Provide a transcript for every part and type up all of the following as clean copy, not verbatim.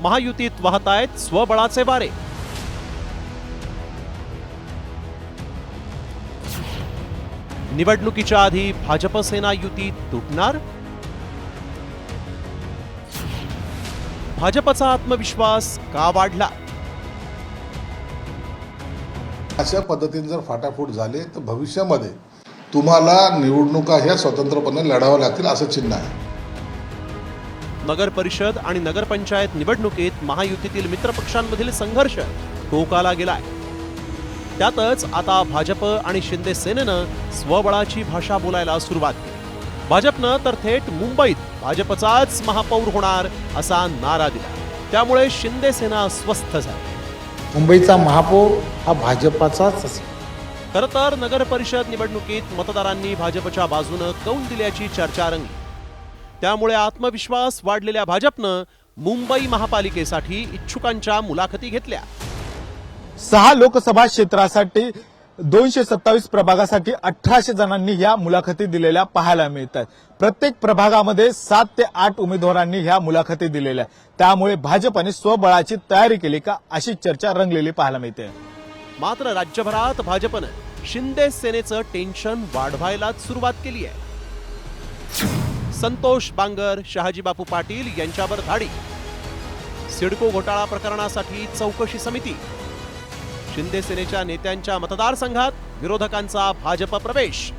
महायुतीत वाहतायत स्वबळाचे वारे। निवडणुकीच्या आधी भाजप सेना युती तुटणार? भाजपचा आत्मविश्वास का वाढला? अशा पद्धतीने जर फाटाफूट झाले तर भविष्यामध्ये तुम्हाला निवडणुका ह्या स्वतंत्रपणे लढाव्या लागतील असं चिन्ह आहे। नगर परिषद आणि नगरपंचायत निवडणुकीत महायुतीतील मित्रपक्षांमधील संघर्ष टोकाला गेलाय। त्यातच आता भाजप आणि शिंदे सेनेनं स्वबळाची भाषा बोलायला सुरुवात केली। भाजपनं तर थेट मुंबईत भाजपचाच महापौर होणार असा नारा दिला। त्यामुळे शिंदे सेना अस्वस्थ झाली। मुंबईचा महापौर हा भाजपाचाच असेल। खरं तर नगर परिषद निवडणुकीत मतदारांनी भाजपच्या बाजूनं कौल दिल्याची चर्चा रंगली। त्यामुळे आत्मविश्वास वाढलेल्या भाजपनं मुंबई महापालिकेसाठी इच्छुकांच्या मुलाखती घेतल्या। 6 लोकसभा क्षेत्रासाठी 227 प्रभागासाठी 1800 जणांनी ह्या मुलाखती दिलेल्या पाहायला मिळतात। प्रत्येक प्रभागामध्ये 7 ते 8 उमेदवारांनी ह्या मुलाखती दिलेल्या। त्यामुळे भाजपने स्वबळाची तयारी केली का अशी चर्चा रंगलेली पाहायला मिळते। मात्र राज्यभरात भाजपनं शिंदे सेनेचं टेन्शन वाढवायलाच सुरुवात केली आहे। संतोष बांगर, शहाजी बापू पाटील यांच्यावर धाडी। सिडको घोटाळा प्रकरणासाठी चौकशी समिती। शिंदे सेनेच्या नेत्यांच्या मतदारसंघात विरोधकांचा भाजप प्रवेश।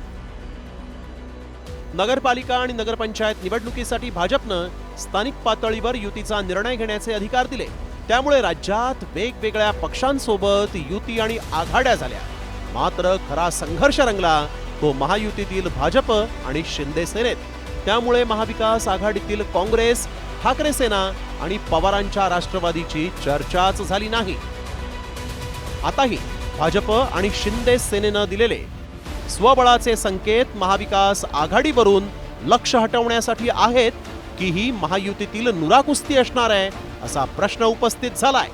नगरपालिका आणि नगरपंचायत निवडणुकीसाठी भाजपनं स्थानिक पातळीवर युतीचा निर्णय घेण्याचे अधिकार दिले। त्यामुळे राज्यात वेगवेगळ्या पक्षांसोबत युती आणि आघाड्या झाल्या। मात्र खरा संघर्ष रंगला तो महायुतीतील भाजप आणि शिंदे सेनेत। त्यामुळे महाविकास आघाडीतील काँग्रेस, ठाकरे सेना आणि पवारांच्या राष्ट्रवादीची चर्चाच झाली नाही। आताही भाजप आणि शिंदे सेनेनं दिलेले स्वबळाचे संकेत महाविकास आघाडीवरून लक्ष हटवण्यासाठी आहेत की ही महायुतीतील नुराकुस्ती असणार आहे असा प्रश्न उपस्थित झालाय।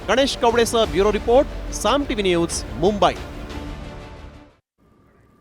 गणेश कवडेसह ब्युरो रिपोर्ट, साम टीव्ही न्यूज, मुंबई।